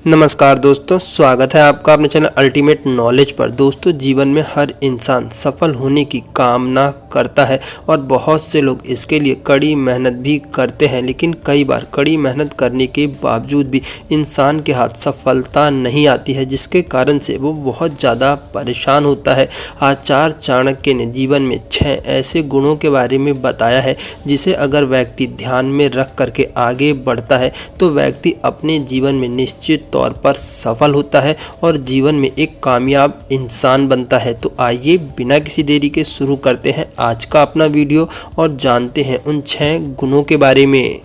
नमस्कार दोस्तों, स्वागत है आपका अपने चैनल अल्टीमेट नॉलेज पर। दोस्तों, जीवन में हर इंसान सफल होने की कामना करता है और बहुत से लोग इसके लिए कड़ी मेहनत भी करते हैं, लेकिन कई बार कड़ी मेहनत करने के बावजूद भी इंसान के हाथ सफलता नहीं आती है, जिसके कारण से वो बहुत ज़्यादा परेशान होता है। आचार्य चाणक्य ने जीवन में 6 ऐसे गुणों के बारे में बताया है जिसे अगर व्यक्ति ध्यान में रख करके आगे बढ़ता है तो व्यक्ति अपने जीवन में निश्चित तौर पर सफल होता है और जीवन में एक कामयाब इंसान बनता है। तो आइए बिना किसी देरी के शुरू करते हैं आज का अपना वीडियो और जानते हैं उन 6 गुणों के बारे में।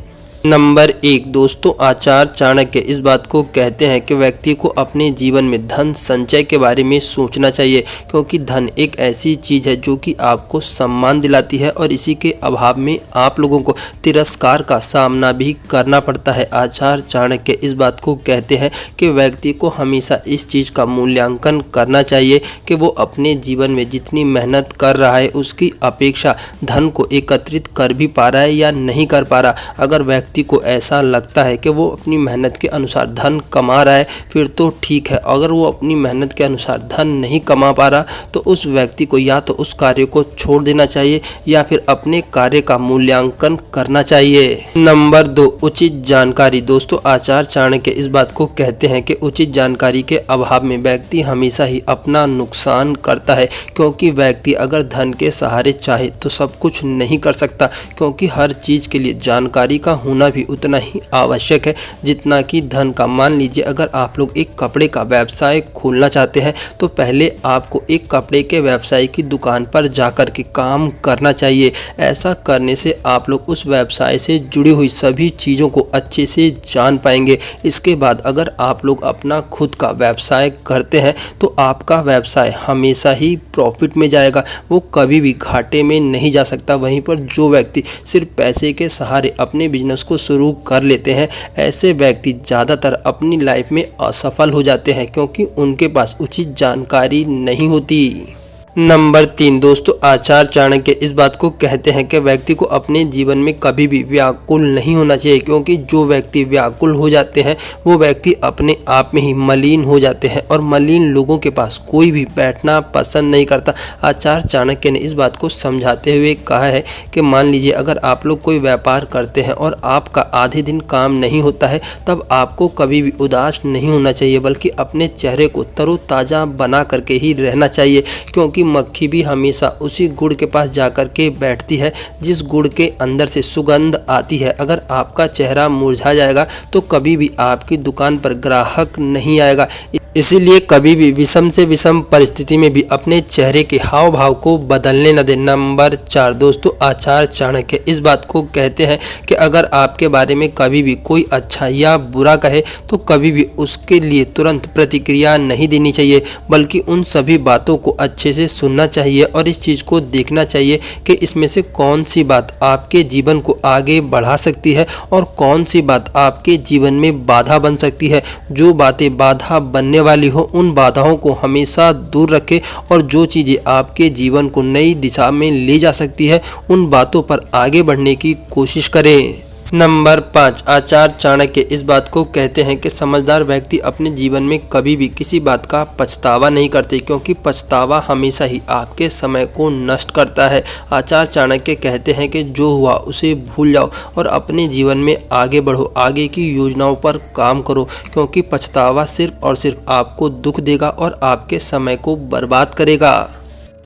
नंबर 1 दोस्तों, आचार्य चाणक्य इस बात को कहते हैं कि व्यक्ति को अपने जीवन में धन संचय के बारे में सोचना चाहिए, क्योंकि धन एक ऐसी चीज़ है जो कि आपको सम्मान दिलाती है और इसी के अभाव में आप लोगों को तिरस्कार का सामना भी करना पड़ता है। आचार्य चाणक्य इस बात को कहते हैं कि व्यक्ति को हमेशा इस चीज़ का मूल्यांकन करना चाहिए कि वो अपने जीवन में जितनी मेहनत कर रहा है उसकी अपेक्षा धन को एकत्रित कर भी पा रहा है या नहीं कर पा रहा। अगर व्यक्ति को ऐसा लगता है कि वो अपनी मेहनत के अनुसार धन कमा रहा है फिर तो ठीक है। अगर वो अपनी मेहनत के अनुसार धन नहीं कमा पा रहा तो उस व्यक्ति को या तो उस कार्य को छोड़ देना चाहिए या फिर अपने कार्य का मूल्यांकन करना चाहिए। नंबर 2 उचित जानकारी। दोस्तों, आचार्य चाणक्य इस बात को कहते हैं कि उचित जानकारी के अभाव में व्यक्ति हमेशा ही अपना नुकसान करता है, क्योंकि व्यक्ति अगर धन के सहारे चाहे तो सब कुछ नहीं कर सकता, क्योंकि हर चीज़ के लिए जानकारी का होना भी उतना ही आवश्यक है जितना कि धन का। मान लीजिए अगर आप लोग एक कपड़े का व्यवसाय खोलना चाहते हैं तो पहले आपको एक कपड़े के व्यवसाय की दुकान पर जाकर के काम करना चाहिए। ऐसा करने से आप लोग उस व्यवसाय से जुड़ी हुई सभी चीज़ों को अच्छे से जान पाएंगे। इसके बाद अगर आप लोग अपना खुद का व्यवसाय करते हैं तो आपका व्यवसाय हमेशा ही प्रॉफिट में जाएगा, वो कभी भी घाटे में नहीं जा सकता। वहीं पर जो व्यक्ति सिर्फ पैसे के सहारे अपने बिजनेस को शुरू कर लेते हैं, ऐसे व्यक्ति ज़्यादातर अपनी लाइफ में असफल हो जाते हैं, क्योंकि उनके पास उचित जानकारी नहीं होती। नंबर 3 दोस्तों, आचार्य चाणक्य इस बात को कहते हैं कि व्यक्ति को अपने जीवन में कभी भी व्याकुल नहीं होना चाहिए, क्योंकि जो व्यक्ति व्याकुल हो जाते हैं वो व्यक्ति अपने आप में ही मलिन हो जाते हैं और मलिन लोगों के पास कोई भी बैठना पसंद नहीं करता। आचार्य चाणक्य ने इस बात को समझाते हुए कहा है कि मान लीजिए अगर आप लोग कोई व्यापार करते हैं और आपका आधे दिन काम नहीं होता है, तब आपको कभी भी उदास नहीं होना चाहिए, बल्कि अपने चेहरे को तरोताज़ा बना करके ही रहना चाहिए, क्योंकि मक्खी भी हमेशा उसी गुड़ के पास जाकर के बैठती है जिस गुड़ के अंदर से सुगंध आती है। अगर आपका चेहरा मुरझा जाएगा तो कभी भी आपकी दुकान पर ग्राहक नहीं आएगा। इसीलिए कभी भी विषम से विषम परिस्थिति में भी अपने चेहरे के हाव भाव को बदलने न दें। नंबर 4 दोस्तों, आचार्य चाणक्य इस बात को कहते हैं कि अगर आपके बारे में कभी भी कोई अच्छा या बुरा कहे तो कभी भी उसके लिए तुरंत प्रतिक्रिया नहीं देनी चाहिए, बल्कि उन सभी बातों को अच्छे से सुनना चाहिए और इस चीज़ को देखना चाहिए कि इसमें से कौन सी बात आपके जीवन को आगे बढ़ा सकती है और कौन सी बात आपके जीवन में बाधा बन सकती है। जो बातें बाधा बनने वाली हो उन बाधाओं को हमेशा दूर रखें और जो चीज़ें आपके जीवन को नई दिशा में ले जा सकती है उन बातों पर आगे बढ़ने की कोशिश करें। नंबर 5 आचार्य चाणक्य इस बात को कहते हैं कि समझदार व्यक्ति अपने जीवन में कभी भी किसी बात का पछतावा नहीं करते, क्योंकि पछतावा हमेशा ही आपके समय को नष्ट करता है। आचार्य चाणक्य कहते हैं कि जो हुआ उसे भूल जाओ और अपने जीवन में आगे बढ़ो, आगे की योजनाओं पर काम करो, क्योंकि पछतावा सिर्फ और सिर्फ आपको दुख देगा और आपके समय को बर्बाद करेगा।